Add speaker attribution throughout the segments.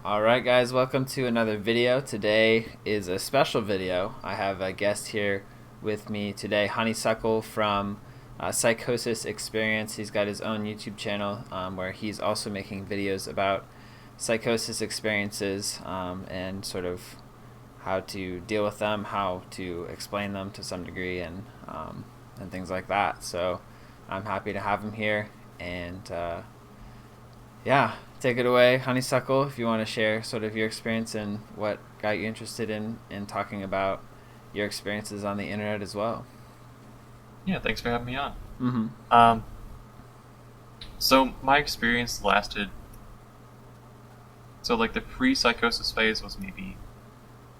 Speaker 1: Alright guys, welcome to another video. Today is a special video. I have a guest here with me today, Honeysickle from PsychosisExperience. He's got his own YouTube channel where he's also making videos about psychosis experiences and sort of how to deal with them, how to explain them to some degree, and things like that. So I'm happy to have him here, and yeah, take it away, Honeysickle, if you want to share sort of your experience and what got you interested in talking about your experiences on the internet as well.
Speaker 2: Yeah, thanks for having me on.
Speaker 1: Mm-hmm.
Speaker 2: So my experience lasted. So like the pre-psychosis phase was maybe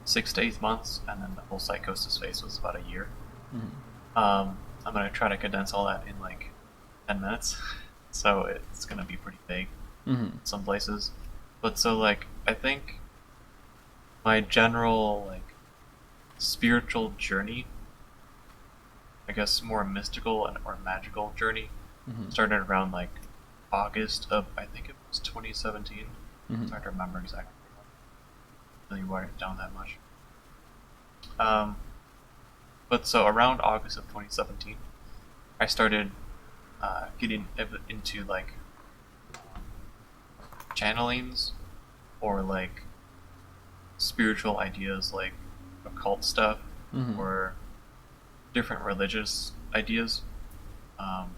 Speaker 2: 6 to 8 months, and then the whole psychosis phase was about a year.
Speaker 1: Mm-hmm.
Speaker 2: I'm gonna try to condense all that in like 10 minutes, so it's gonna be pretty vague.
Speaker 1: Mm-hmm.
Speaker 2: Some places, but so like I think my general like spiritual journey, I guess more mystical or magical journey,
Speaker 1: Mm-hmm.
Speaker 2: started around like August of, I think it was 2017.
Speaker 1: Mm-hmm.
Speaker 2: It's hard to remember exactly. Really write it down that much. But so around August of 2017, I started getting into like channelings or like spiritual ideas, like occult stuff,
Speaker 1: Mm-hmm.
Speaker 2: or different religious ideas. And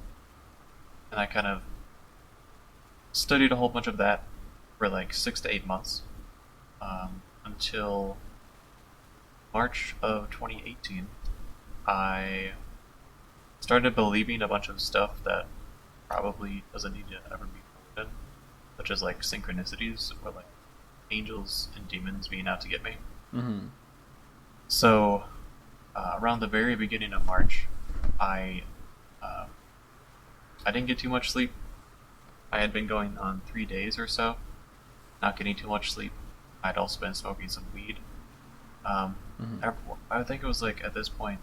Speaker 2: I kind of studied a whole bunch of that for like 6 to 8 months, until March of 2018. I started believing a bunch of stuff that probably doesn't need to ever be believed in, such as like synchronicities or like angels and demons being out to get me.
Speaker 1: Mm-hmm.
Speaker 2: So, around the very beginning of March, I I didn't get too much sleep. I had been going on 3 days or so, not getting too much sleep. I'd also been smoking some weed.
Speaker 1: Mm-hmm.
Speaker 2: I think it was like at this point,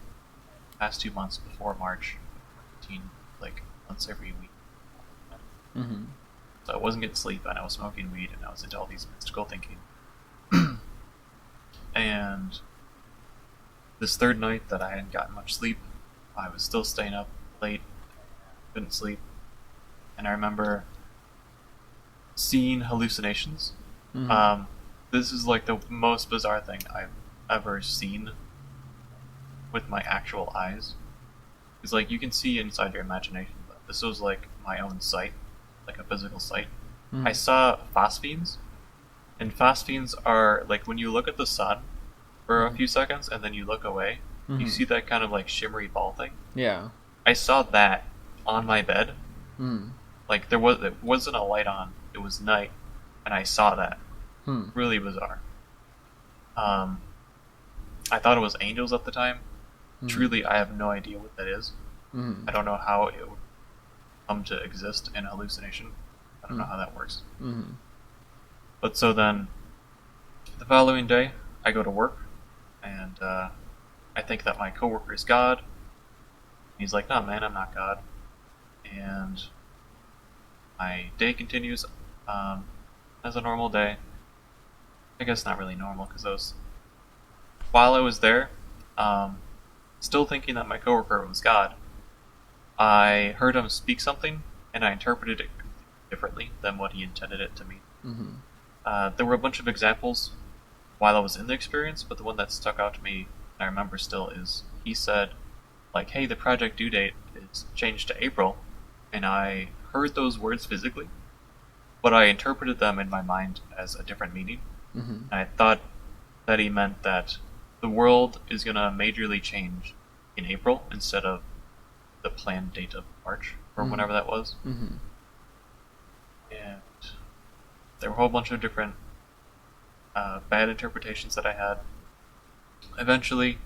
Speaker 2: past 2 months before March, 15, like once every week.
Speaker 1: Mm-hmm.
Speaker 2: So I wasn't getting sleep, and I was smoking weed, and I was into all these mystical thinking. And this third night that I hadn't gotten much sleep, I was still staying up late, couldn't sleep, and I remember seeing hallucinations.
Speaker 1: Mm-hmm.
Speaker 2: This is like the most bizarre thing I've ever seen with my actual eyes. It's like you can see inside your imagination, but this was like my own sight, like a physical sight.
Speaker 1: Mm-hmm.
Speaker 2: I saw phosphenes, and phosphenes are like when you look at the sun for a few seconds and then you look away, you
Speaker 1: Mm-hmm.
Speaker 2: see that kind of like shimmery ball thing.
Speaker 1: Yeah.
Speaker 2: I saw that on my bed.
Speaker 1: Mm-hmm.
Speaker 2: Like it wasn't a light on. It was night, and I saw that.
Speaker 1: Hmm.
Speaker 2: Really bizarre. I thought it was angels at the time.
Speaker 1: Mm-hmm.
Speaker 2: Truly, I have no idea what that is.
Speaker 1: Mm-hmm.
Speaker 2: I don't know how it would come to exist in a hallucination. I don't know how that works.
Speaker 1: Mm-hmm.
Speaker 2: But so then, the following day, I go to work, and I think that my coworker is God. He's like, "No, man, I'm not God." And my day continues as a normal day. I guess not really normal, because while I was there, still thinking that my coworker was God, I heard him speak something, and I interpreted it differently than what he intended it to mean.
Speaker 1: Mm-hmm.
Speaker 2: There were a bunch of examples while I was in the experience, but the one that stuck out to me, and I remember still, is he said, like, "Hey, the project due date is changed to April," and I heard those words physically, but I interpreted them in my mind as a different meaning.
Speaker 1: Mm-hmm.
Speaker 2: And I thought that he meant that the world is going to majorly change in April instead of the planned date of March, or
Speaker 1: Mm-hmm.
Speaker 2: whenever that was.
Speaker 1: Mm-hmm.
Speaker 2: And there were a whole bunch of different bad interpretations that I had. Eventually,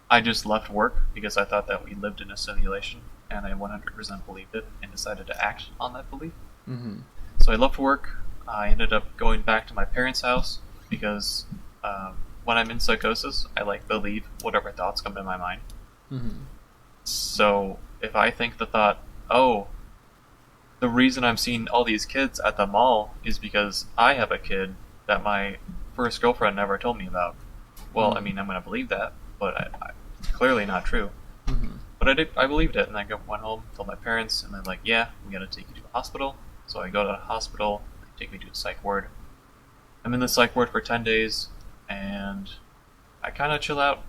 Speaker 2: I just left work because I thought that we lived in a simulation, and I 100% believed it and decided to act on that belief.
Speaker 1: Mm-hmm.
Speaker 2: So I left work. I ended up going back to my parents' house because when I'm in psychosis, I like believe whatever thoughts come to my mind.
Speaker 1: Mm-hmm.
Speaker 2: So if I think the thought, "Oh, the reason I'm seeing all these kids at the mall is because I have a kid that my first girlfriend never told me about. Well, I
Speaker 1: Mm.
Speaker 2: mean, I'm gonna believe that, but it's clearly not true.
Speaker 1: Mm-hmm.
Speaker 2: But I believed it, and went home, told my parents, and they're like, "Yeah, we gotta take you to the hospital." So I go to the hospital, they take me to the psych ward. I'm in the psych ward for 10 days, and I kind of chill out.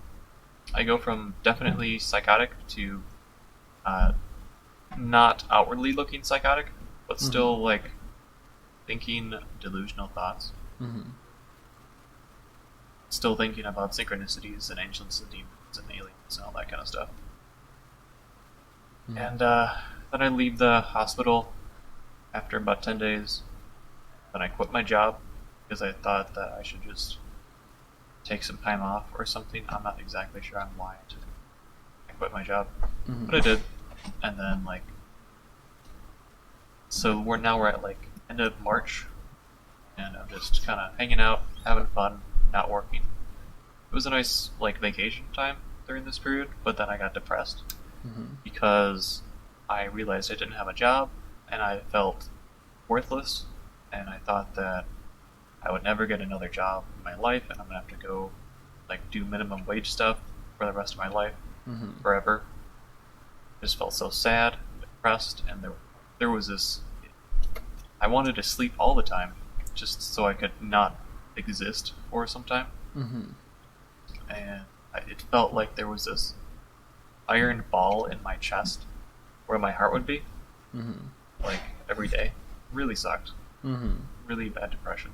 Speaker 2: I go from definitely psychotic to uh, not outwardly looking psychotic, but
Speaker 1: Mm-hmm.
Speaker 2: still like thinking delusional thoughts.
Speaker 1: Mm-hmm.
Speaker 2: Still thinking about synchronicities and angels and demons and aliens and all that kind of stuff.
Speaker 1: Mm-hmm.
Speaker 2: And then I leave the hospital after about 10 days. Then I quit my job because I thought that I should just take some time off or something. I'm not exactly sure on why I quit my job, but I
Speaker 1: Mm-hmm.
Speaker 2: did. And then so we're at like end of March, and I'm just kind of hanging out, having fun, not working. It was a nice like vacation time during this period, but then I got depressed
Speaker 1: Mm-hmm.
Speaker 2: because I realized I didn't have a job, and I felt worthless, and I thought that I would never get another job in my life, and I'm gonna have to go like do minimum wage stuff for the rest of my life
Speaker 1: Mm-hmm.
Speaker 2: forever. I just felt so sad, depressed, and there was this. I wanted to sleep all the time, just so I could not exist for some time,
Speaker 1: Mm-hmm.
Speaker 2: and it felt like there was this iron ball in my chest where my heart would be,
Speaker 1: Mm-hmm.
Speaker 2: like every day. Really sucked.
Speaker 1: Mm-hmm.
Speaker 2: Really bad depression.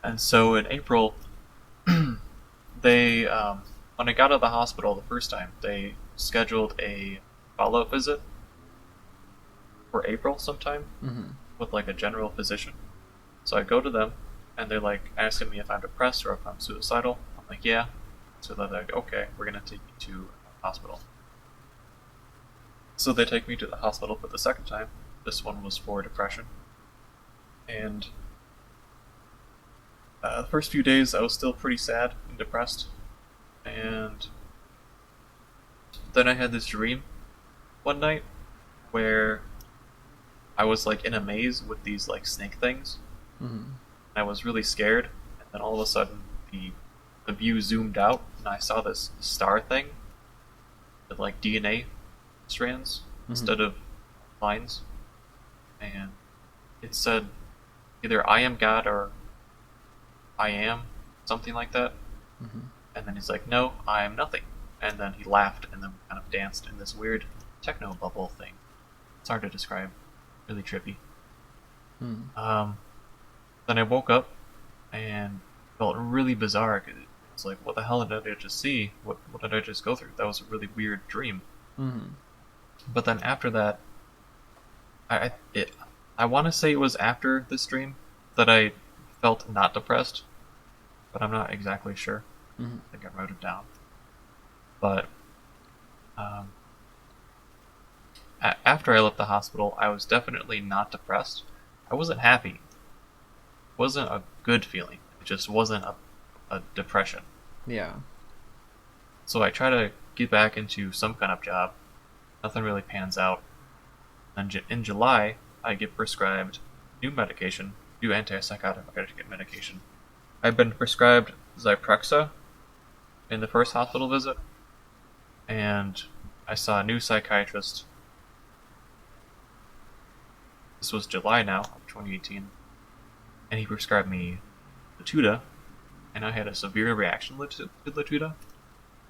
Speaker 2: And so in April, they when I got out of the hospital the first time, they scheduled a follow-up visit for April sometime
Speaker 1: Mm-hmm.
Speaker 2: with like a general physician. So I go to them, and they're like asking me if I'm depressed or if I'm suicidal. I'm like, yeah. So they're like, okay, we're gonna take you to a hospital. So they take me to the hospital for the second time. This one was for depression, and the first few days I was still pretty sad and depressed, and then I had this dream one night where I was like in a maze with these like snake things.
Speaker 1: Mm-hmm.
Speaker 2: I was really scared, and then all of a sudden the view zoomed out, and I saw this star thing with like DNA strands
Speaker 1: Mm-hmm.
Speaker 2: instead of lines, and it said either "I am God" or "I am" something like that.
Speaker 1: Mm-hmm.
Speaker 2: And then he's like, "No, I am nothing." And then he laughed, and then we kind of danced in this weird techno bubble thing. It's hard to describe. Really trippy.
Speaker 1: Mm-hmm.
Speaker 2: Um, then I woke up and felt really bizarre. It's like, what the hell did I just see? What did I just go through? That was a really weird dream.
Speaker 1: Mm-hmm.
Speaker 2: But then after that, I it I want to say it was after this dream that I felt not depressed, but I'm not exactly sure.
Speaker 1: Mm-hmm.
Speaker 2: I think I wrote it down. But um, after I left the hospital, I was definitely not depressed. I wasn't happy. It wasn't a good feeling. It just wasn't a depression.
Speaker 1: Yeah.
Speaker 2: So I try to get back into some kind of job. Nothing really pans out. And in July, I get prescribed new medication, new antipsychotic medication. I've been prescribed Zyprexa in the first hospital visit, and I saw a new psychiatrist. This was July now of 2018, and he prescribed me Latuda, and I had a severe reaction to Latuda,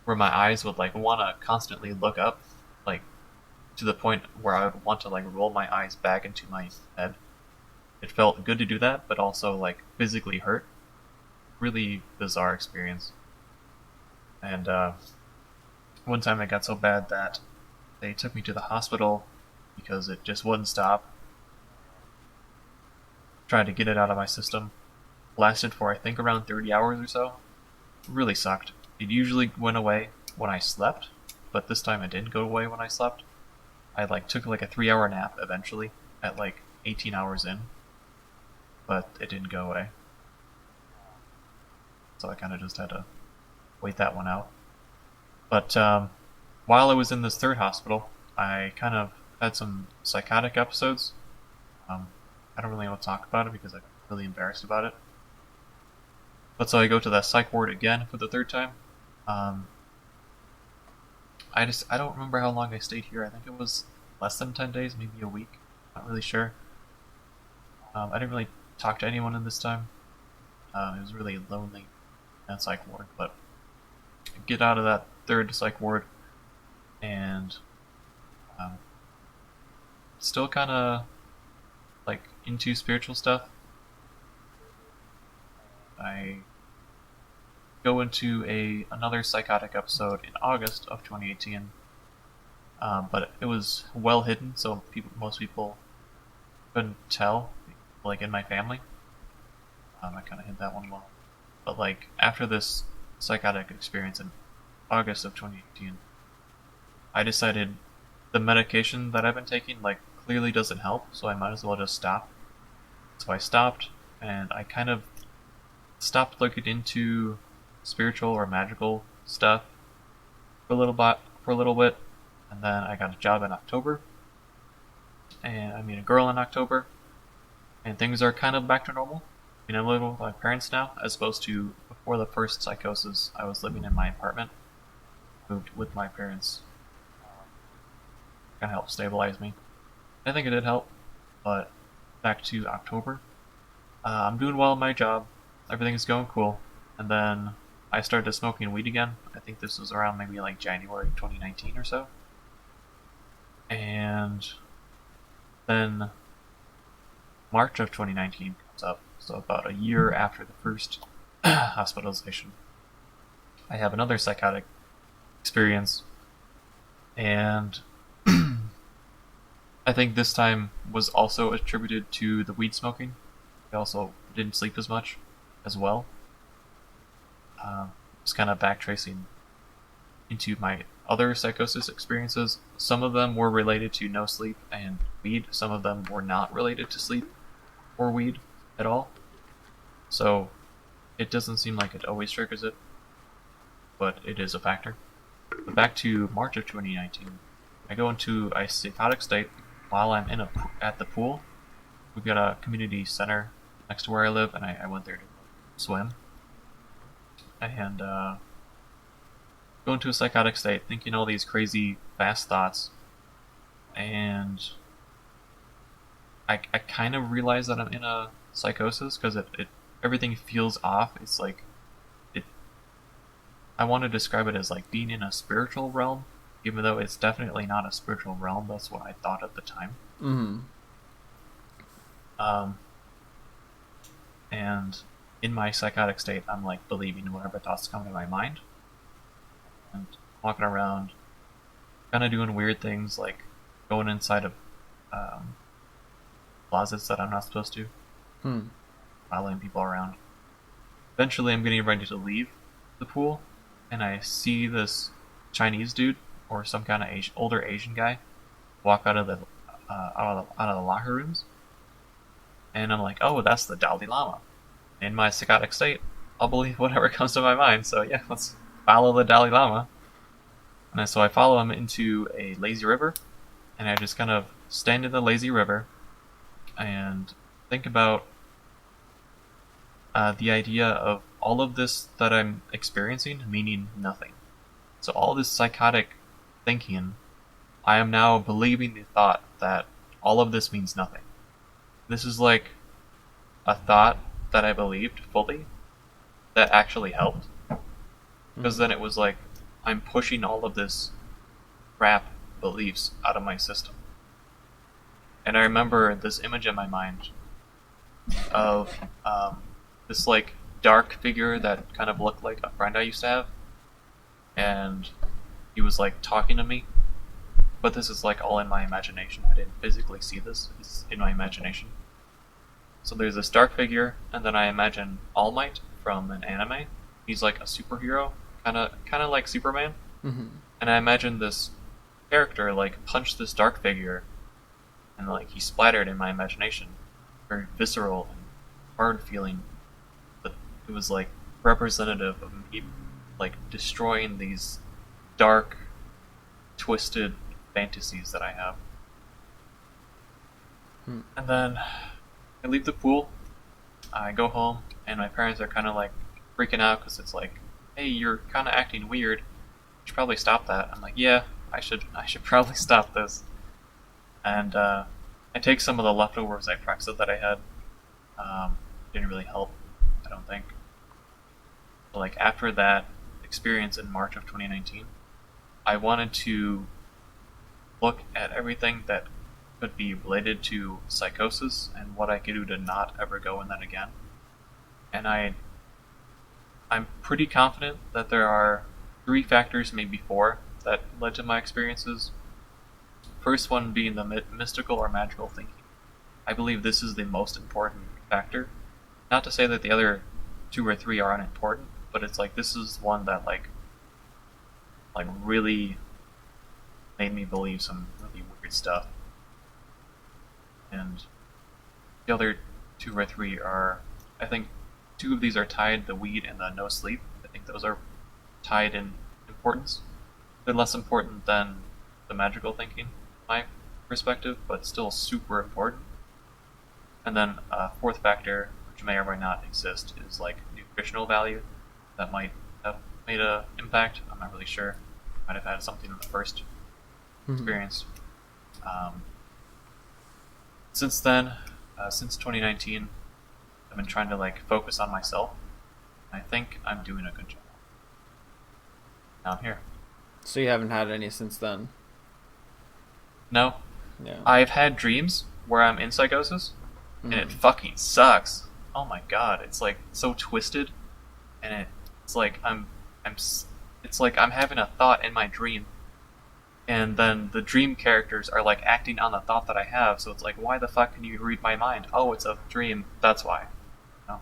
Speaker 2: where my eyes would like want to constantly look up, like to the point where I would want to like roll my eyes back into my head. It felt good to do that, but also like physically hurt. Really bizarre experience. And one time it got so bad that they took me to the hospital because it just wouldn't stop. Tried to get it out of my system. Lasted for I think around 30 hours or so. Really sucked. It usually went away when I slept, but this time it didn't go away when I slept. I like took like a 3-hour nap eventually at like 18 hours in, but it didn't go away. So I kind of just had to wait that one out. But while I was in this third hospital, I kind of had some psychotic episodes. Um, I don't really want to talk about it because I'm really embarrassed about it. But so I go to that psych ward again for the third time. Um, I don't remember how long I stayed here. I think it was less than 10 days, maybe a week. Not really sure. I didn't really talk to anyone in this time. It was really lonely in that psych ward. But I get out of that third psych ward and um, still kind of like into spiritual stuff. I go into another psychotic episode in August of 2018, but it was well hidden, so most people couldn't tell. Like in my family, I kind of hid that one well. But like after this psychotic experience in August of 2018, I decided the medication that I've been taking like clearly doesn't help, so I might as well just stop. So I stopped, and I kind of stopped looking into spiritual or magical stuff for a little bit, and then I got a job in October, and I meet a girl in October, and things are kind of back to normal. I mean, I'm living with my parents now, as opposed to before the first psychosis. I was living in my apartment, moved with my parents, kind of helped stabilize me. I think it did help, but back to October. I'm doing well in my job. Everything's going cool. And then I started smoking weed again. I think this was around maybe like January 2019 or so. And then March of 2019 comes up. So about a year after the first hospitalization, I have another psychotic experience. And I think this time was also attributed to the weed smoking. I also didn't sleep as much as well. Just kind of backtracing into my other psychosis experiences. Some of them were related to no sleep and weed. Some of them were not related to sleep or weed at all. So it doesn't seem like it always triggers it, but it is a factor. But back to March of 2019, I go into a psychotic state while I'm at the pool. We've got a community center next to where I live, and I went there to swim. And go into a psychotic state, thinking all these crazy, fast thoughts. And I kind of realize that I'm in a psychosis because everything feels off. It's like I want to describe it as like being in a spiritual realm, even though it's definitely not a spiritual realm. That's what I thought at the time.
Speaker 1: Mm-hmm.
Speaker 2: And in my psychotic state, I'm like believing whatever thoughts come to my mind, and walking around, kind of doing weird things like going inside of closets that I'm not supposed to, following people around. Eventually, I'm getting ready to leave the pool, and I see this Chinese dude or some kind of older Asian guy walk out of the locker rooms, and I'm like, oh, that's the Dalai Lama. In my psychotic state, I'll believe whatever comes to my mind. So yeah, let's follow the Dalai Lama. And so I follow him into a lazy river, and I just kind of stand in the lazy river and think about the idea of all of this that I'm experiencing meaning nothing. So all this psychotic thinking, I am now believing the thought that all of this means nothing. This is like a thought that I believed fully that actually helped. Because then it was like I'm pushing all of this crap beliefs out of my system. And I remember this image in my mind of this like dark figure that kind of looked like a friend I used to have, and he was like talking to me. But this is like all in my imagination. I didn't physically see this. It's in my imagination. So there's this dark figure, and then I imagine All Might from an anime. He's like a superhero, kind of like Superman.
Speaker 1: Mm-hmm.
Speaker 2: And I imagine this character like punch this dark figure, and like he splattered in my imagination. Very visceral and hard feeling, but it was like representative of me like destroying these dark, twisted fantasies that I have. And then I leave the pool, I go home, and my parents are kind of like freaking out because it's like, hey, you're kind of acting weird. You should probably stop that. I'm like, yeah, I should probably stop this. And I take some of the leftover Zyprexa that I had. Didn't really help, I don't think. But like after that experience in March of 2019, I wanted to look at everything that could be related to psychosis and what I could do to not ever go in that again. And I'm pretty confident that there are 3 factors, maybe 4, that led to my experiences. First one being the mystical or magical thinking. I believe this is the most important factor. Not to say that the other 2 or 3 are unimportant, but it's like this is one that like really made me believe some really weird stuff. And the other 2 or 3 are, I think 2 of these are tied, the weed and the no sleep. I think those are tied in importance. They're less important than the magical thinking, my perspective, but still super important. And then a 4th factor, which may or may not exist, is like nutritional value that might have made an impact. I'm not really sure. Might have had something in the first experience. Since then, since 2019, I've been trying to like focus on myself. I think I'm doing a good job. Now I'm here.
Speaker 1: So you haven't had any since then?
Speaker 2: No.
Speaker 1: Yeah.
Speaker 2: I've had dreams where I'm in psychosis, and it fucking sucks. Oh my god, it's like so twisted, and it's like it's like I'm having a thought in my dream, and then the dream characters are like acting on the thought that I have. So it's like, why the fuck can you read my mind? Oh, it's a dream. That's why. No.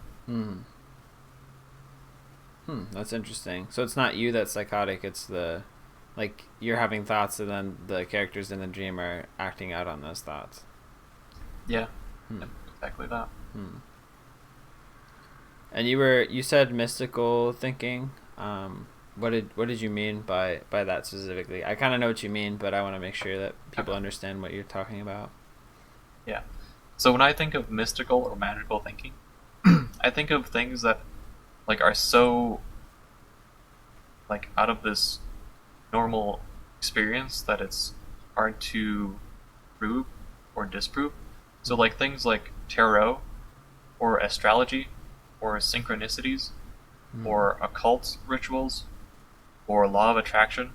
Speaker 1: That's interesting. So it's not you that's psychotic. It's the like you're having thoughts, and then the characters in the dream are acting out on those thoughts.
Speaker 2: Yeah. Exactly that.
Speaker 1: And you said mystical thinking. What did you mean by that specifically? I kind of know what you mean, but I want to make sure that people understand what you're talking about.
Speaker 2: Yeah. So when I think of mystical or magical thinking, I think of things that like are so like out of this normal experience that it's hard to prove or disprove. So like things like tarot or astrology or synchronicities or occult rituals or law of attraction,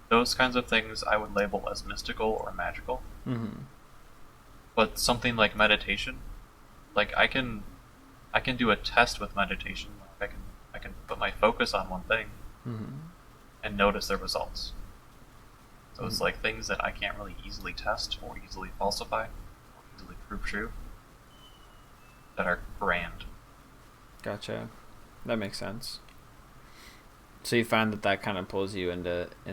Speaker 2: those kinds of things I would label as mystical or magical. But something like meditation, like I can do a test with meditation. Like I can put my focus on one thing and notice the results. So it's like things that I can't really easily test or easily falsify or easily prove true that are grand.
Speaker 1: Gotcha. That makes sense. So you find that kind of pulls you in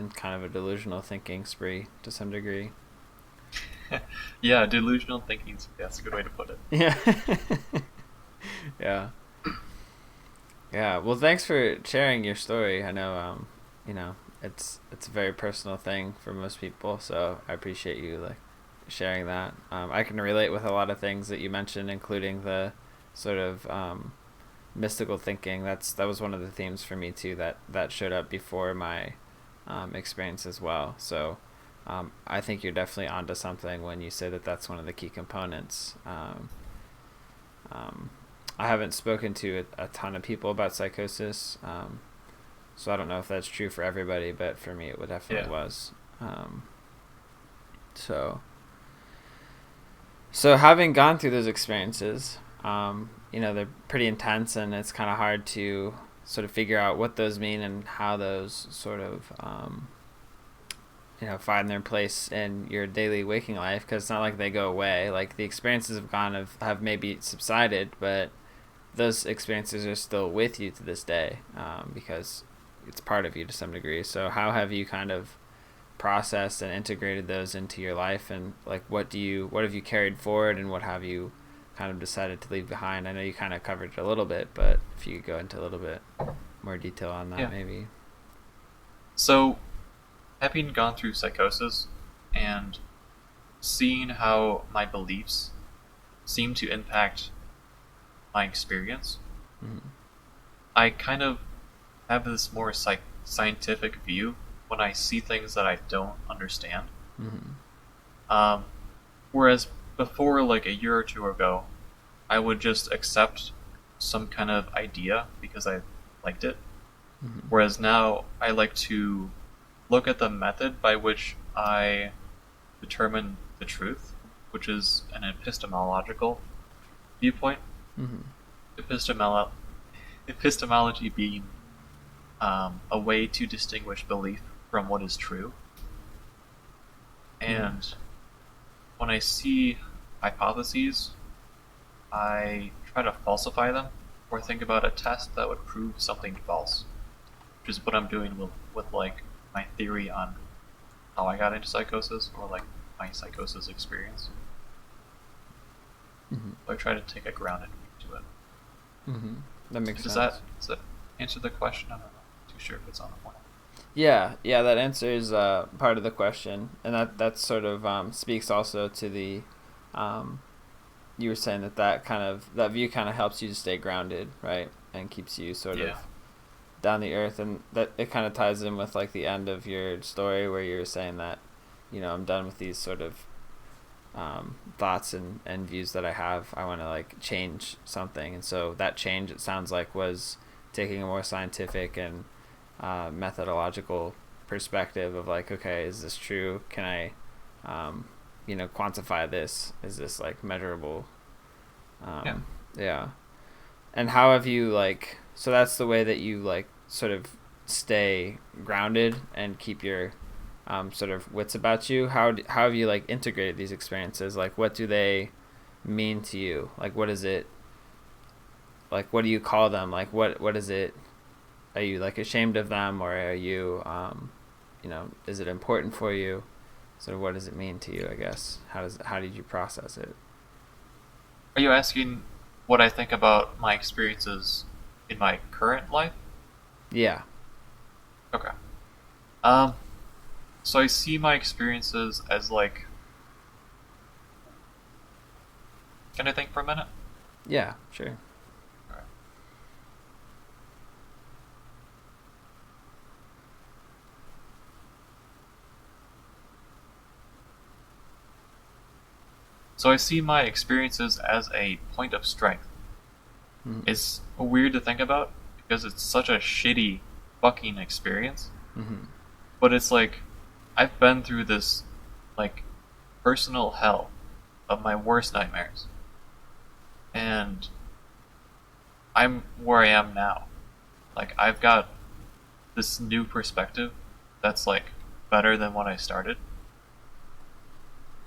Speaker 1: kind of a delusional thinking spree to some degree.
Speaker 2: Yeah, delusional thinking. That's a good way to put it.
Speaker 1: Yeah. Yeah. Yeah. Well, thanks for sharing your story. I know, it's a very personal thing for most people, so I appreciate you like sharing that. I can relate with a lot of things that you mentioned, including the sort of mystical thinking. That was one of the themes for me too. That showed up before my experience as well. So I think you're definitely onto something when you say that that's one of the key components. I haven't spoken to a ton of people about psychosis, so I don't know if that's true for everybody, but for me it definitely was. So having gone through those experiences, they're pretty intense, and it's kind of hard to sort of figure out what those mean and how those sort of find their place in your daily waking life, because it's not like they go away. Like the experiences have maybe subsided, but those experiences are still with you to this day, because it's part of you to some degree. So how have you kind of processed and integrated those into your life, and like what have you carried forward, and what have you kind of decided to leave behind? I know you kind of covered it a little bit, but if you could go into a little bit more detail on that, maybe.
Speaker 2: So having gone through psychosis and seeing how my beliefs seem to impact my experience, I kind of have this more scientific view when I see things that I don't understand.
Speaker 1: Mm-hmm.
Speaker 2: Um, Whereas before, like a year or two ago, I would just accept some kind of idea because I liked it.
Speaker 1: Mm-hmm.
Speaker 2: Whereas now, I like to look at the method by which I determine the truth, which is an epistemological viewpoint.
Speaker 1: Mm-hmm.
Speaker 2: Epistemolo- Epistemology being a way to distinguish belief from what is true.
Speaker 1: Mm-hmm.
Speaker 2: And when I see hypotheses, I try to falsify them or think about a test that would prove something false, which is what I'm doing with like my theory on how I got into psychosis or like my psychosis experience.
Speaker 1: Mm-hmm.
Speaker 2: So I try to take a grounded view to it.
Speaker 1: Mm-hmm. That makes
Speaker 2: Does
Speaker 1: sense.
Speaker 2: that answer the question? I don't know. Too sure if it's on the point.
Speaker 1: Yeah, that answers part of the question, and that sort of speaks also to the um, you were saying that view kind of helps you to stay grounded, right, and keeps you sort of
Speaker 2: Yeah.
Speaker 1: down the earth, and that it kind of ties in with like the end of your story where you were saying that, I'm done with these sort of thoughts and views that I have. I want to like change something, and so that change, it sounds like, was taking a more scientific and methodological perspective of like, okay, is this true? Can I quantify this? Is this like measurable?
Speaker 2: Yeah.
Speaker 1: Yeah. And how have you like, so that's the way that you like sort of stay grounded and keep your sort of wits about you. How have you like integrated these experiences? Like, what do they mean to you? Like, what is it? Like, what do you call them? Like, what is it? Are you like ashamed of them, or are you, is it important for you? Sort of, what does it mean to you? I guess how did you process it?
Speaker 2: Are you asking what I think about my experiences in my current life?
Speaker 1: Yeah.
Speaker 2: Okay. Um, so I see my experiences as like. Can I think for a minute?
Speaker 1: Yeah. Sure.
Speaker 2: Alright. So I see my experiences as a point of strength.
Speaker 1: Mm-hmm.
Speaker 2: It's weird to think about because it's such a shitty fucking experience.
Speaker 1: Mm-hmm.
Speaker 2: But it's like I've been through this like personal hell of my worst nightmares. And I'm where I am now. Like I've got this new perspective that's like better than when I started.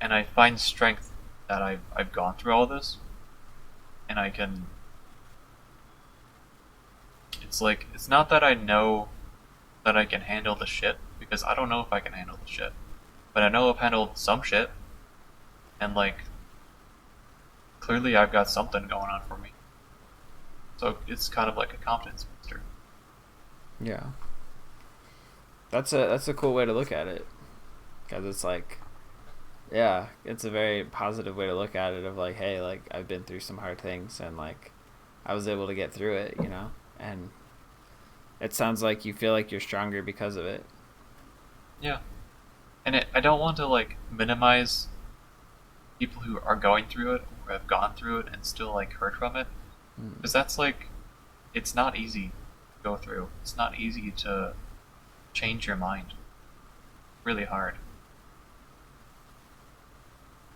Speaker 2: And I find strength that I've gone through all this and I can it's like it's not that I know that I can handle the shit because I don't know if I can handle the shit. But I know I've handled some shit and like clearly I've got something going on for me. So it's kind of like a confidence booster.
Speaker 1: Yeah. That's a cool way to look at it, because it's like, yeah, it's a very positive way to look at it. Of like, hey, like I've been through some hard things, and like I was able to get through it, and it sounds like you feel like you're stronger because of it.
Speaker 2: Yeah. And I don't want to like minimize people who are going through it or have gone through it and still like hurt from it.
Speaker 1: Mm.
Speaker 2: Because that's like, it's not easy to go through. It's not easy to change your mind. Really hard.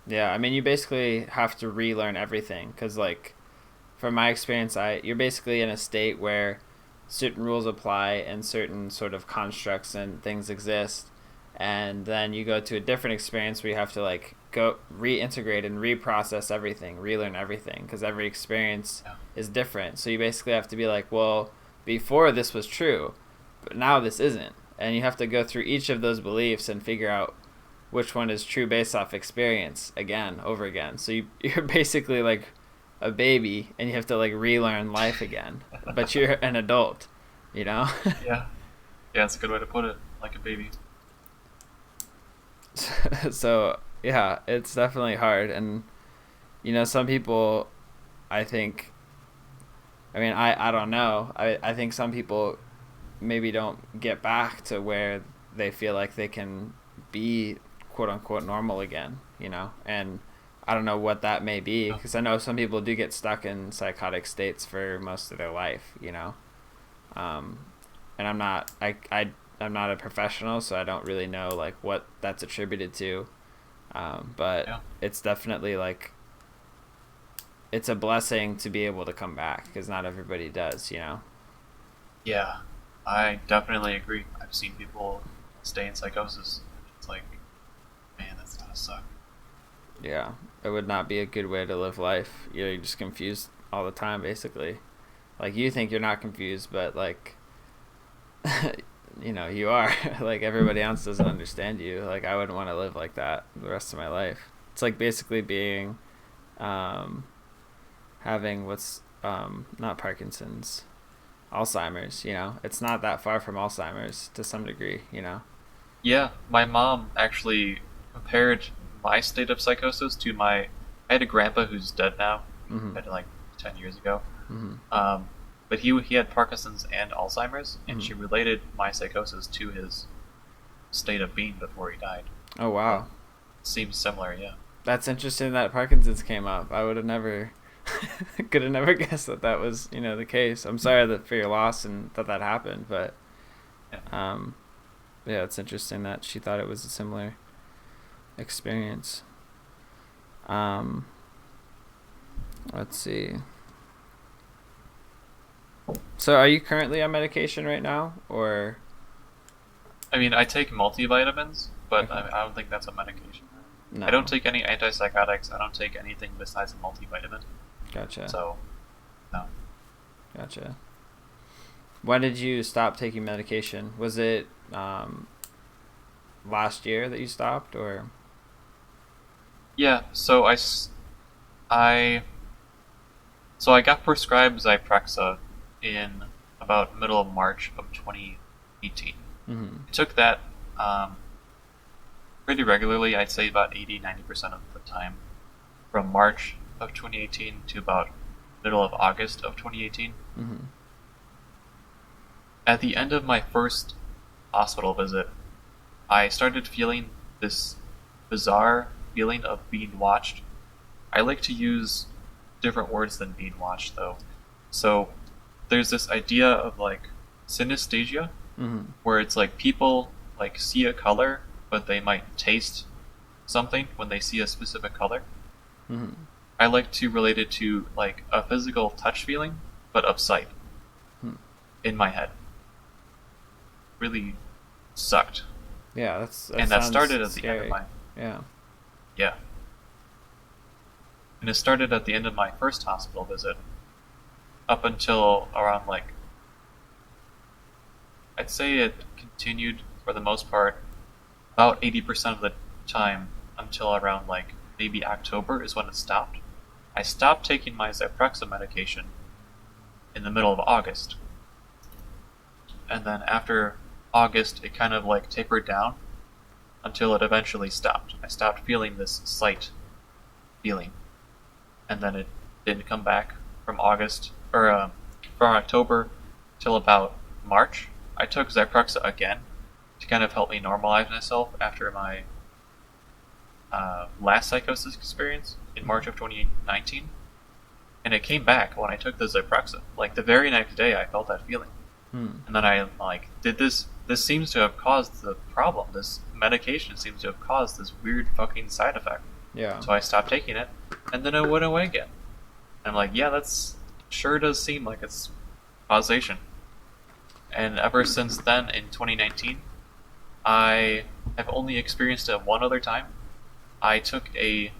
Speaker 1: Yeah, I mean, you basically have to relearn everything, because like from my experience, you're basically in a state where certain rules apply and certain sort of constructs and things exist, and then you go to a different experience where you have to like go reintegrate and reprocess everything, relearn everything, because every experience
Speaker 2: Yeah.
Speaker 1: is different. So you basically have to be like, well, before this was true, but now this isn't, and you have to go through each of those beliefs and figure out which one is true based off experience again, over again. So you're basically like a baby, and you have to like relearn life again, but you're an adult, you know?
Speaker 2: Yeah. Yeah, it's a good way to put it. Like a baby.
Speaker 1: So yeah, it's definitely hard. And some people, I think, I mean, I don't know. I think some people maybe don't get back to where they feel like they can be quote unquote normal again, you know? And I don't know what that may be,
Speaker 2: Yeah.
Speaker 1: because I know some people do get stuck in psychotic states for most of their life, you know? Um, and I'm not a professional, so I don't really know like what that's attributed to. But
Speaker 2: Yeah.
Speaker 1: it's definitely like it's a blessing to be able to come back because not everybody does, you know.
Speaker 2: Yeah, I definitely agree. I've seen people stay in psychosis. It's like, man, that's gotta suck.
Speaker 1: Yeah, it would not be a good way to live life. You're just confused all the time, basically. Like you think you're not confused, but like, you know, you are. Like everybody else doesn't understand you. Like I wouldn't want to live like that the rest of my life. It's like basically being, um, having what's not Parkinson's, Alzheimer's. You know, it's not that far from Alzheimer's to some degree. You know.
Speaker 2: Yeah, my mom actually compared my state of psychosis to my. I had a grandpa who's dead now. He
Speaker 1: Mhm.
Speaker 2: died like 10 years ago.
Speaker 1: Mhm.
Speaker 2: Um, but he had Parkinson's and Alzheimer's, and
Speaker 1: Mhm.
Speaker 2: she related my psychosis to his state of being before he died.
Speaker 1: Oh
Speaker 2: Like,
Speaker 1: wow,
Speaker 2: seems similar, yeah.
Speaker 1: that's interesting that Parkinson's came up. I would have never, could have never guessed that that was the case. I'm sorry that for your loss and that that happened, but
Speaker 2: Yeah.
Speaker 1: um, yeah, it's interesting that she thought it was a similar experience. Um, let's see. So, are you currently on medication right now, or
Speaker 2: I mean, I take multivitamins, but
Speaker 1: okay?
Speaker 2: I don't think that's a medication. I don't
Speaker 1: No,
Speaker 2: take any antipsychotics. I don't take anything besides a multivitamin.
Speaker 1: gotcha,
Speaker 2: So, no.
Speaker 1: gotcha. When did you stop taking medication? Was it last year that you stopped, or
Speaker 2: Yeah, I, so I got prescribed Zyprexa in about middle of March of 2018.
Speaker 1: mm-hmm.
Speaker 2: I took that um, pretty regularly. I'd say about 80-90% of the time, from March of 2018 to about middle of August of 2018.
Speaker 1: Mm-hmm.
Speaker 2: At the end of my first hospital visit, I started feeling this bizarre feeling of being watched. I like to use different words than being watched, though. So there's this idea of like synesthesia,
Speaker 1: Mm-hmm.
Speaker 2: where it's like people like see a color, but they might taste something when they see a specific color.
Speaker 1: Mm-hmm.
Speaker 2: I like to relate it to like a physical touch feeling, but of sight
Speaker 1: Hmm.
Speaker 2: in my head. Really sucked.
Speaker 1: Yeah, that
Speaker 2: And that
Speaker 1: sounds
Speaker 2: started at the end of
Speaker 1: scary.
Speaker 2: my
Speaker 1: Yeah.
Speaker 2: yeah. And it started at the end of my first hospital visit, up until around like I'd say it continued for the most part about 80% of the time until around like maybe October is when it stopped. I stopped taking my Zyprexa medication in the middle of August. And then after August, it kind of like tapered down until it eventually stopped. I stopped feeling this sight feeling. And then it didn't come back from August, or from October till about March. I took Zyprexa again to kind of help me normalize myself after my last psychosis experience in March of 2019. And it came back when I took the Zyprexa. Like the very next day, I felt that feeling.
Speaker 1: Hmm.
Speaker 2: And then I like, did this? This seems to have caused the problem. This medication seems to have caused this weird fucking side effect.
Speaker 1: Yeah.
Speaker 2: So I stopped taking it, and then it went away again. And I'm like, yeah, that's sure does seem like it's causation. And ever since then, in 2019, I have only experienced it one other time. I took a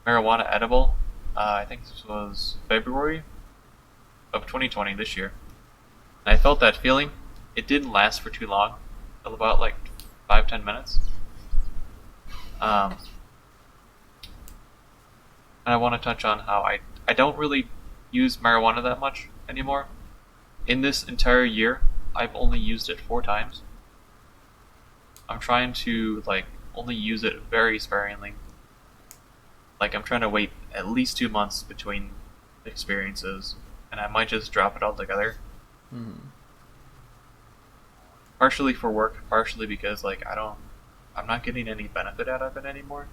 Speaker 2: marijuana edible. I think this was February of 2020 this year. And I felt that feeling. It didn't last for too long, about like 5-10 minutes. Um, and I want to touch on how I don't really use marijuana that much anymore. In this entire year, I've only used it 4 times. I'm trying to like only use it very sparingly. Like I'm trying to wait at least 2 months between experiences. and I might just drop it altogether.
Speaker 1: Mm-hmm.
Speaker 2: Partially for work, partially because like I'm not getting any benefit out of it anymore.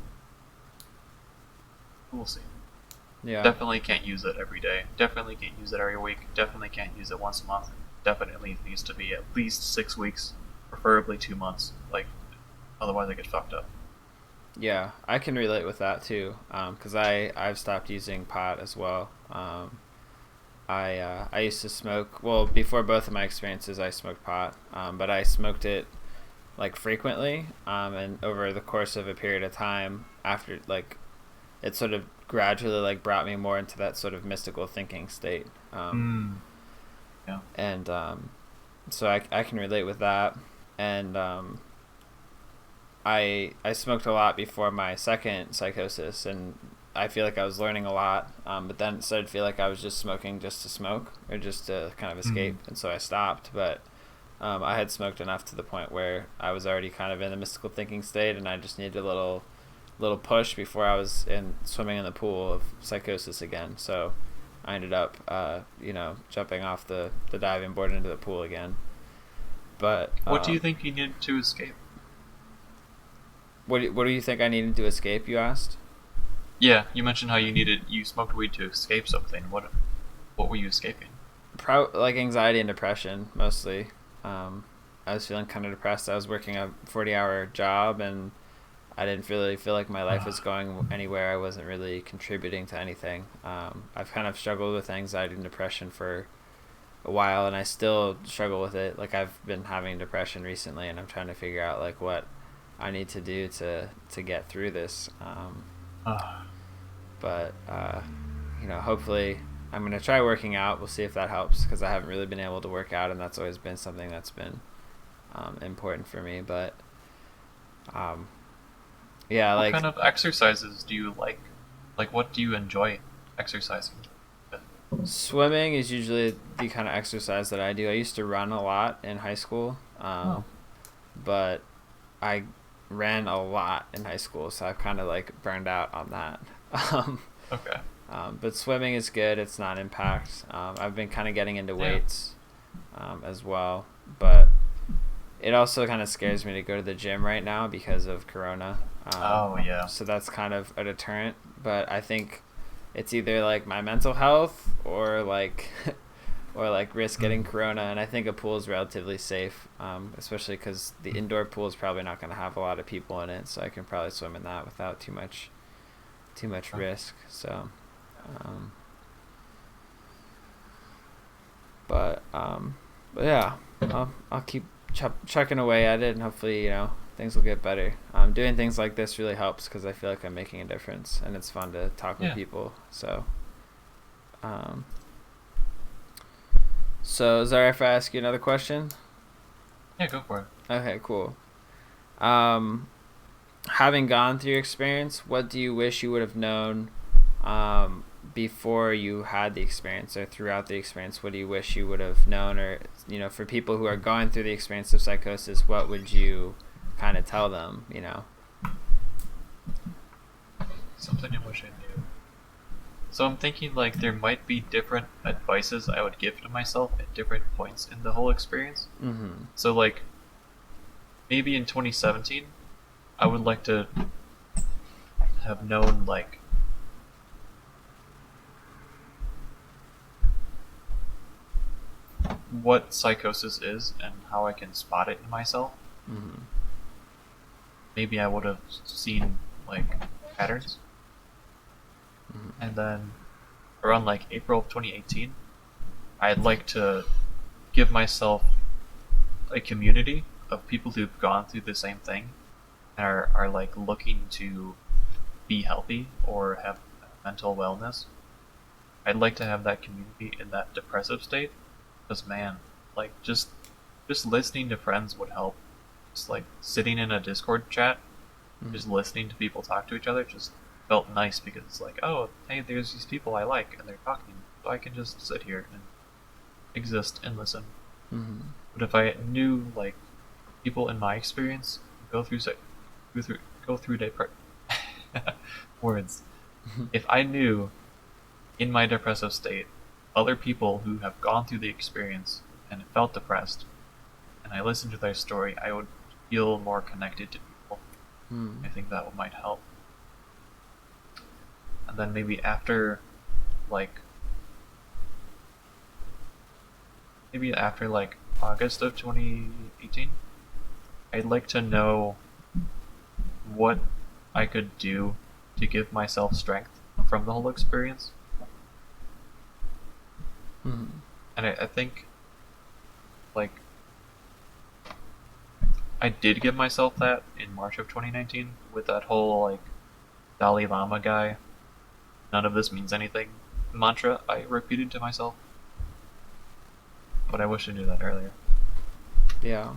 Speaker 2: We'll see.
Speaker 1: Yeah.
Speaker 2: Definitely can't use it every day. Definitely can't use it every week. Definitely can't use it once a month. Definitely needs to be at least 6 weeks, preferably 2 months. Like, otherwise I get fucked up.
Speaker 1: Yeah, I can relate with that too, because I've stopped using pot as well. I used to smoke. Well, before both of my experiences, I smoked pot, but I smoked it like frequently, and over the course of a period of time, after like it sort of gradually like brought me more into that sort of mystical thinking state,
Speaker 2: Yeah.
Speaker 1: and so I can relate with that, and I smoked a lot before my second psychosis, and I feel like I was learning a lot, but then it started to feel like I was just smoking just to smoke or just to kind of escape, and so I stopped. But I had smoked enough to the point where I was already kind of in a mystical thinking state, and I just needed a little push before I was swimming in the pool of psychosis again. So I ended up, jumping off the diving board into the pool again. But
Speaker 2: What do you think you needed to escape?
Speaker 1: What do you think I needed to escape? You asked.
Speaker 2: Yeah, you mentioned how you smoked weed to escape something. What were you escaping?
Speaker 1: Like anxiety and depression mostly. I was feeling kind of depressed. I was working a 40-hour job, and I didn't really feel like my life was going anywhere. I wasn't really contributing to anything. I've kind of struggled with anxiety and depression for a while, and I still struggle with it. Like I've been having depression recently, and I'm trying to figure out like what I need to do to get through this. But hopefully I'm gonna try working out. We'll see if that helps, because I haven't really been able to work out, and that's always been something that's been important for me. But yeah,
Speaker 2: What
Speaker 1: like
Speaker 2: kind of exercises do you like? Like, what do you enjoy exercising?
Speaker 1: swimming is usually the kind of exercise that I do. I used to run a lot in high school, but I ran a lot in high school, so I've kind of like burned out on that.
Speaker 2: Okay.
Speaker 1: But swimming is good. It's not impact. I've been kind of getting into weights as well, but it also kind of scares me to go to the gym right now because of Corona.
Speaker 2: Oh yeah.
Speaker 1: So that's kind of a deterrent. But I think it's either like my mental health or like or like risk getting Corona, and I think a pool is relatively safe, especially because the indoor pool is probably not going to have a lot of people in it, so I can probably swim in that without too much risk. So, but yeah, I'll keep chucking away at it, and hopefully things will get better. Doing things like this really helps because I feel like I'm making a difference, and it's fun to talk with people. So, so is that right if I ask you another question?
Speaker 2: Yeah, go for it.
Speaker 1: Okay, cool. Having gone through your experience, what do you wish you would have known before you had the experience, or throughout the experience? What do you wish you would have known? Or for people who are going through the experience of psychosis, what would you kind of tell them?
Speaker 2: Something I wish I knew. So I'm thinking like there might be different advices I would give to myself at different points in the whole experience.
Speaker 1: Mm-hmm.
Speaker 2: So like maybe in 2017, I would like to have known like what psychosis is and how I can spot it in myself.
Speaker 1: Mm-hmm.
Speaker 2: Maybe I would have seen like patterns.
Speaker 1: Mm-hmm.
Speaker 2: And then around like April of 2018, I'd like to give myself a community of people who've gone through the same thing and are like looking to be healthy or have mental wellness. I'd like to have that community in that depressive state, because man, like just listening to friends would help. Just like sitting in a Discord chat, just listening to people talk to each other just felt nice, because it's like, oh, hey, there's these people I like and they're talking, so I can just sit here and exist and listen.
Speaker 1: Mm-hmm.
Speaker 2: But if I knew like people in my experience go through words, if I knew in my depressive state other people who have gone through the experience and felt depressed, and I listen to their story, I would feel more connected to people. I think that might help. And then maybe after, like, August of 2018, I'd like to know what I could do to give myself strength from the whole experience. And I think, like, I did give myself that in March of 2019 with that whole, like, Dalai Lama guy, none of this means anything mantra I repeated to myself. But I wish I knew that earlier.
Speaker 1: Yeah.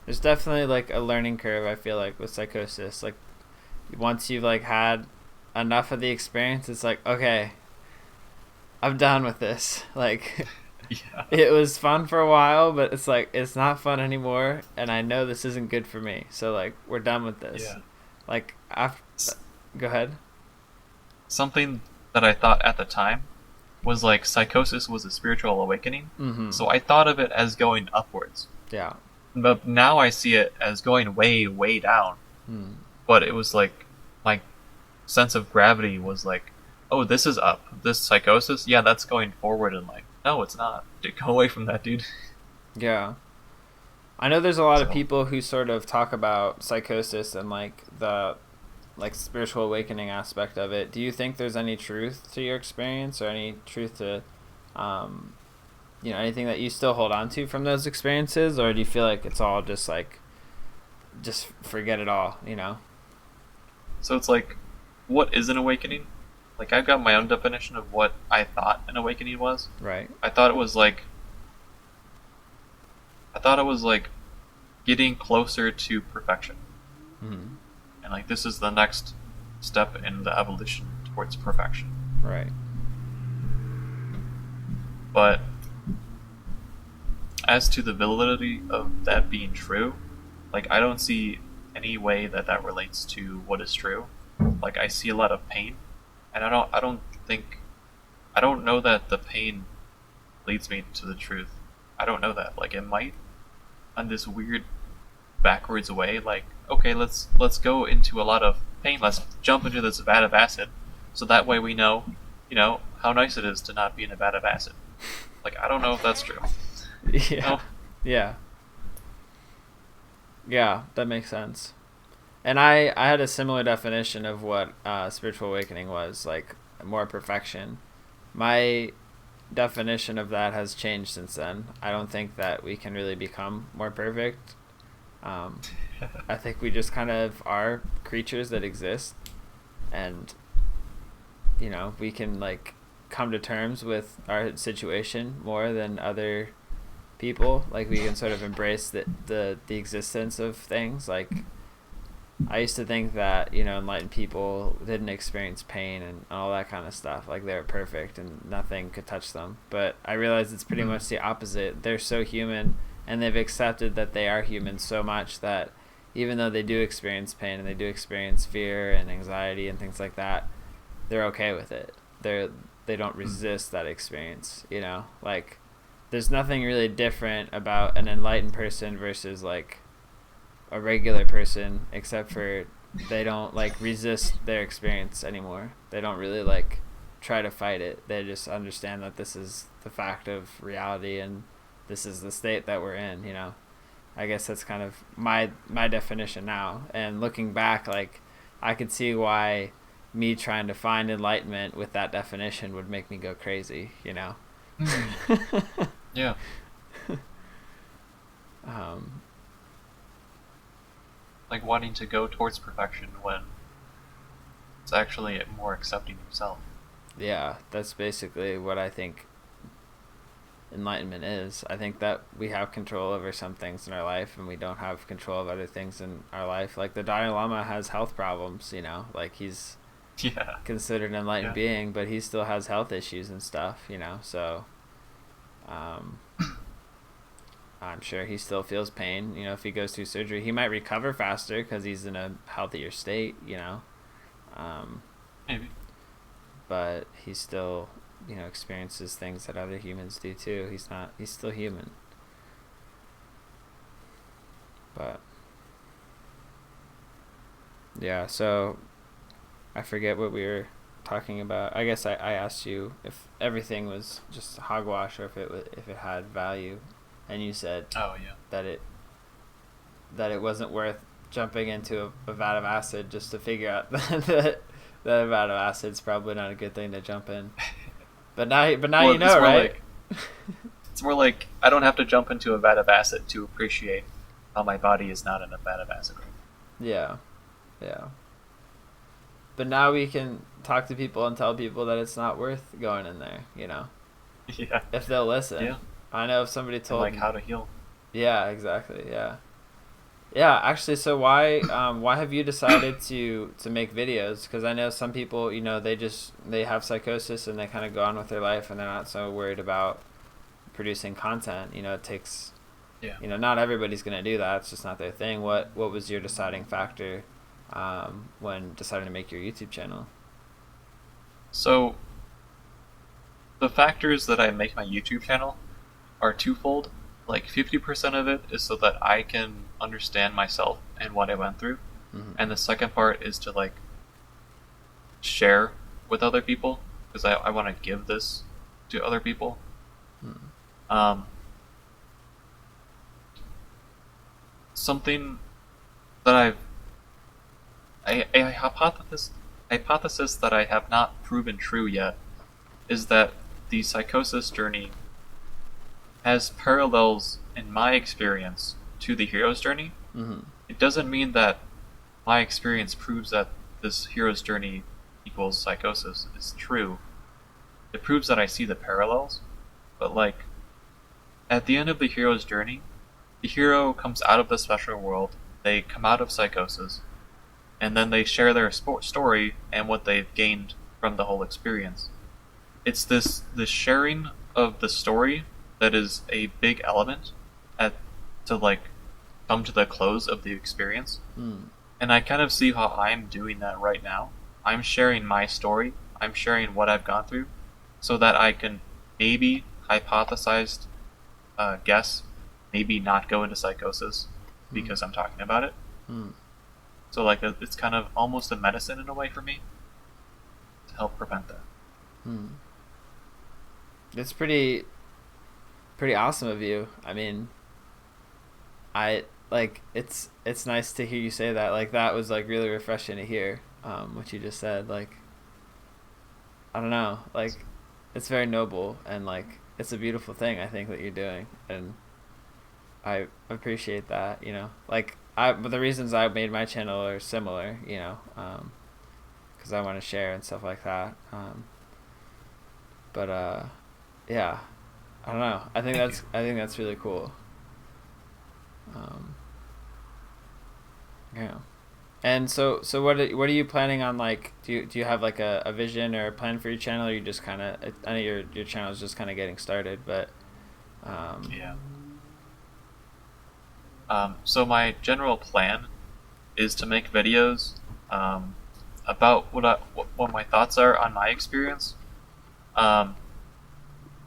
Speaker 1: There's definitely like a learning curve, I feel like, with psychosis. Like, once you've like had enough of the experience, it's like, okay, I'm done with this. Like,
Speaker 2: Yeah.
Speaker 1: it was fun for a while, but it's like, it's not fun anymore, and I know this isn't good for me. So like, we're done with this.
Speaker 2: Yeah.
Speaker 1: Like, go ahead.
Speaker 2: Something that I thought at the time was like psychosis was a spiritual awakening. So I thought of it as going upwards.
Speaker 1: Yeah.
Speaker 2: But now I see it as going way, way down. But it was like my sense of gravity was like, oh, this is up. This psychosis, yeah, that's going forward in life. No, it's not. Dude, go away from that, dude.
Speaker 1: Yeah. I know there's a lot of people who sort of talk about psychosis and like the spiritual awakening aspect of it. Do you think there's any truth to your experience, or any truth to anything that you still hold on to from those experiences, or do you feel like it's all just like, just forget it all,
Speaker 2: So it's like, what is an awakening? Like, I've got my own definition of what I thought an awakening was.
Speaker 1: Right.
Speaker 2: I thought it was like getting closer to perfection. And like, this is the next step in the evolution towards perfection.
Speaker 1: Right.
Speaker 2: But as to the validity of that being true, like, I don't see any way that relates to what is true. Like, I see a lot of pain, and I don't know that the pain leads me to the truth. I don't know that. Like, it might, on this weird backwards way, like, okay, let's go into a lot of pain, let's jump into this vat of acid, so that way we know, how nice it is to not be in a vat of acid. Like, I don't know if that's true.
Speaker 1: Yeah. Yeah. Yeah, that makes sense. And I had a similar definition of what spiritual awakening was, like more perfection. My definition of that has changed since then. I don't think that we can really become more perfect. I think we just kind of are creatures that exist, and we can like come to terms with our situation more than other people. Like, we can sort of embrace the existence of things. Like, I used to think that enlightened people didn't experience pain and all that kind of stuff. Like, they were perfect and nothing could touch them. But I realized it's pretty much the opposite. They're so human, and they've accepted that they are human so much that even though they do experience pain and they do experience fear and anxiety and things like that, they're okay with it. They don't resist that experience. Like, there's nothing really different about an enlightened person versus like a regular person, except for they don't like resist their experience anymore. They don't really like try to fight it. They just understand that this is the fact of reality and this is the state that we're in. I guess that's kind of my definition now. And looking back, like, I could see why me trying to find enlightenment with that definition would make me go crazy.
Speaker 2: Yeah. Like, wanting to go towards perfection when it's actually more accepting yourself.
Speaker 1: Yeah, that's basically what I think enlightenment is. I think that we have control over some things in our life, and we don't have control of other things in our life. Like, the Dalai Lama has health problems, like, he's considered an enlightened being, but he still has health issues and stuff, so I'm sure he still feels pain. If he goes through surgery, he might recover faster because he's in a healthier state.
Speaker 2: Maybe.
Speaker 1: But he still experiences things that other humans do too. He's still human. But yeah, so I forget what we were talking about. I guess I asked you if everything was just hogwash or if it had value, and you said that it wasn't worth jumping into a vat of acid just to figure out that a vat of acid's probably not a good thing to jump in. But now well, you know, right?
Speaker 2: It's more like I don't have to jump into a vat of acid to appreciate how my body is not in a vat of acid.
Speaker 1: Yeah. But now we can talk to people and tell people that it's not worth going in there, Yeah. If they'll listen.
Speaker 2: Yeah.
Speaker 1: I know if somebody told
Speaker 2: and how to heal.
Speaker 1: Yeah, exactly. Yeah. Yeah, actually, so why have you decided to make videos? Because I know some people, they have psychosis and they kind of go on with their life and they're not so worried about producing content. It takes, not everybody's going to do that. It's just not their thing. What was your deciding factor when deciding to make your YouTube channel?
Speaker 2: So, the factors that I make my YouTube channel are twofold. Like 50% of it is so that I can understand myself and what I went through, and the second part is to share with other people because I want to give this to other people. Something that a hypothesis that I have not proven true yet is that the psychosis journey has parallels in my experience to the hero's journey. It doesn't mean that my experience proves that this hero's journey equals psychosis is true. It proves that I see the parallels, but at the end of the hero's journey, the hero comes out of the special world, they come out of psychosis, and then they share their story and what they've gained from the whole experience. It's this sharing of the story that is a big element to come to the close of the experience. And I kind of see how I'm doing that right now. I'm sharing my story. I'm sharing what I've gone through so that I can maybe hypothesized guess, maybe not go into psychosis because I'm talking about it. So it's kind of almost a medicine in a way for me to help prevent that.
Speaker 1: It's pretty awesome of you. I mean, it's nice to hear you say that. That was really refreshing to hear what you just said. I don't know, it's very noble and it's a beautiful thing I think that you're doing, and I appreciate that. But the reasons I made my channel are similar, because I want to share and stuff like that. Yeah, I don't know. I think that's really cool. Yeah. And so what are you planning on? Do you have a vision or a plan for your channel? Or you just kind of, I know your channel is just kind of getting started, but
Speaker 2: yeah. So my general plan is to make videos about what my thoughts are on my experience.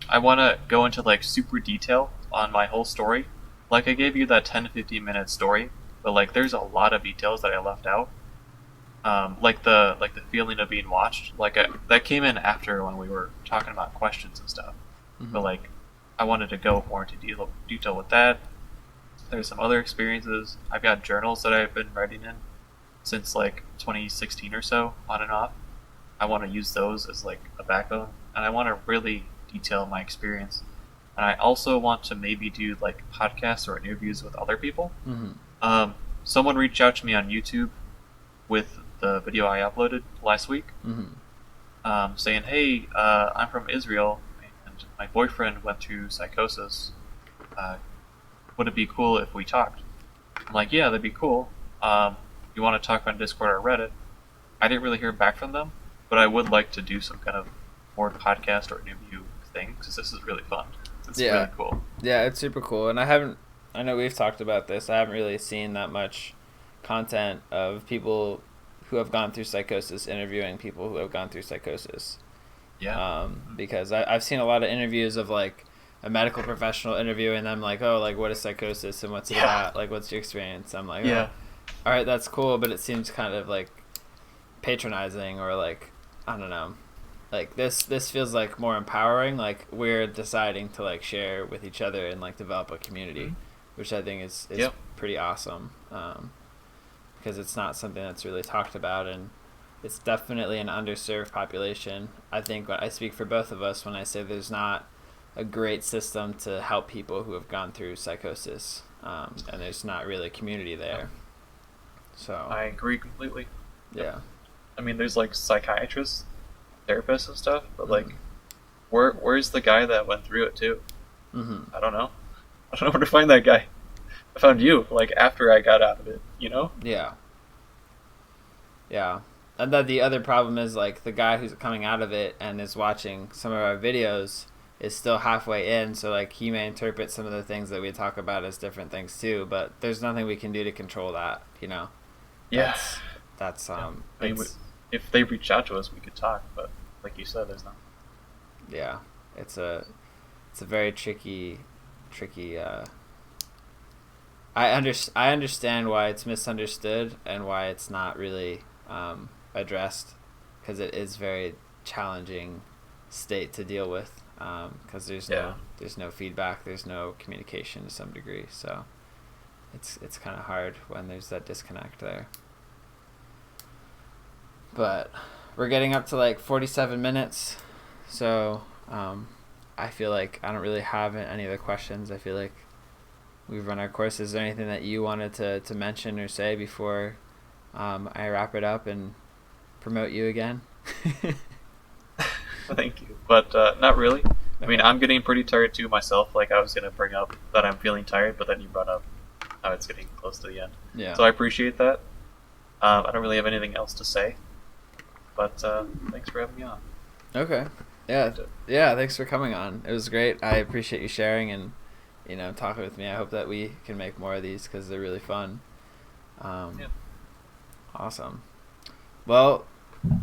Speaker 2: I want to go into super detail on my whole story. I gave you that 10 to 15 minute story, but there's a lot of details that I left out. The feeling of being watched. That came in after when we were talking about questions and stuff. But I wanted to go more into detail with that. There's some other experiences. I've got journals that I've been writing in since 2016 or so, on and off. I want to use those as a backbone, and I want to really detail my experience. And I also want to maybe do podcasts or interviews with other people. Someone reached out to me on YouTube with the video I uploaded last week, saying, "Hey, I'm from Israel, and my boyfriend went through psychosis. Would it be cool if we talked?" I'm like, "Yeah, that'd be cool. You want to talk on Discord or Reddit?" I didn't really hear back from them, but I would like to do some kind of more podcast or interview thing because this is really fun. It's really cool.
Speaker 1: Yeah, it's super cool. And I know we've talked about this. I haven't really seen that much content of people who have gone through psychosis interviewing people who have gone through psychosis.
Speaker 2: Yeah.
Speaker 1: Because I've seen a lot of interviews of like a medical professional interviewing them, like, oh, like, what is psychosis and what's it about? Like, what's your experience? I'm like,
Speaker 2: Yeah.
Speaker 1: oh, all right, that's cool, but it seems kind of like patronizing, or like, I don't know, like this feels like more empowering. Like, we're deciding to like share with each other and like develop a community, which I think is
Speaker 2: Yep.
Speaker 1: pretty awesome, because it's not something that's really talked about, and it's definitely an underserved population. I think I speak for both of us when I say there's not a great system to help people who have gone through psychosis, and there's not really a community there. So
Speaker 2: I agree completely.
Speaker 1: yeah.
Speaker 2: I mean, there's like psychiatrists, therapists, and stuff, but like, where's the guy that went through it too? I don't know. I don't know where to find that guy. I found you like after I got out of it. You know?
Speaker 1: Yeah. Yeah. And then the other problem is like the guy who's coming out of it and is watching some of our videos is still halfway in, so like he may interpret some of the things that we talk about as different things too, but there's nothing we can do to control that, you know.
Speaker 2: Yeah.
Speaker 1: That's
Speaker 2: I mean, if they reached out to us, we could talk, but like you said, there's not.
Speaker 1: Yeah, it's a very tricky. I understand why it's misunderstood and why it's not really addressed, because it is very challenging state to deal with, because there's no feedback, there's no communication to some degree, so it's kind of hard when there's that disconnect there. But we're getting up to like 47 minutes, so I feel like I don't really have any other questions. I feel like we've run our course. Is there anything that you wanted to mention or say before I wrap it up and promote you again?
Speaker 2: Thank you, but not really. I mean, I'm getting pretty tired too myself. Like, I was gonna bring up that I'm feeling tired, but then you brought up how it's getting close to the end.
Speaker 1: Yeah.
Speaker 2: So I appreciate that. I don't really have anything else to say, but thanks for having me on.
Speaker 1: Okay. Yeah. Thanks for coming on. It was great. I appreciate you sharing and talking with me. I hope that we can make more of these because they're really fun.
Speaker 2: Yeah.
Speaker 1: Awesome. Well,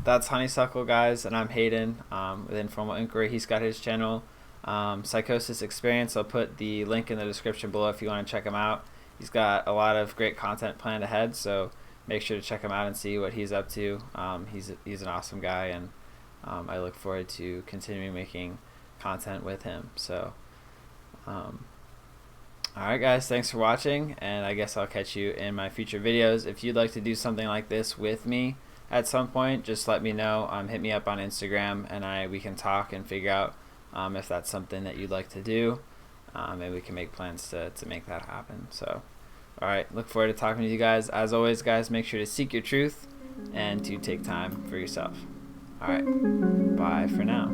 Speaker 1: that's Honeysickle, guys, and I'm Hayden with Informal Inquiry. He's got his channel, PsychosisExperience. I'll put the link in the description below if you want to check him out. He's got a lot of great content planned ahead, so make sure to check him out and see what he's up to. He's an awesome guy, and I look forward to continuing making content with him. So, all right, guys, thanks for watching, and I guess I'll catch you in my future videos. If you'd like to do something like this with me at some point, just let me know. Hit me up on Instagram, and we can talk and figure out if that's something that you'd like to do. Maybe we can make plans to make that happen. So, all right, look forward to talking to you guys. As always, guys, make sure to seek your truth and to take time for yourself. All right, bye for now.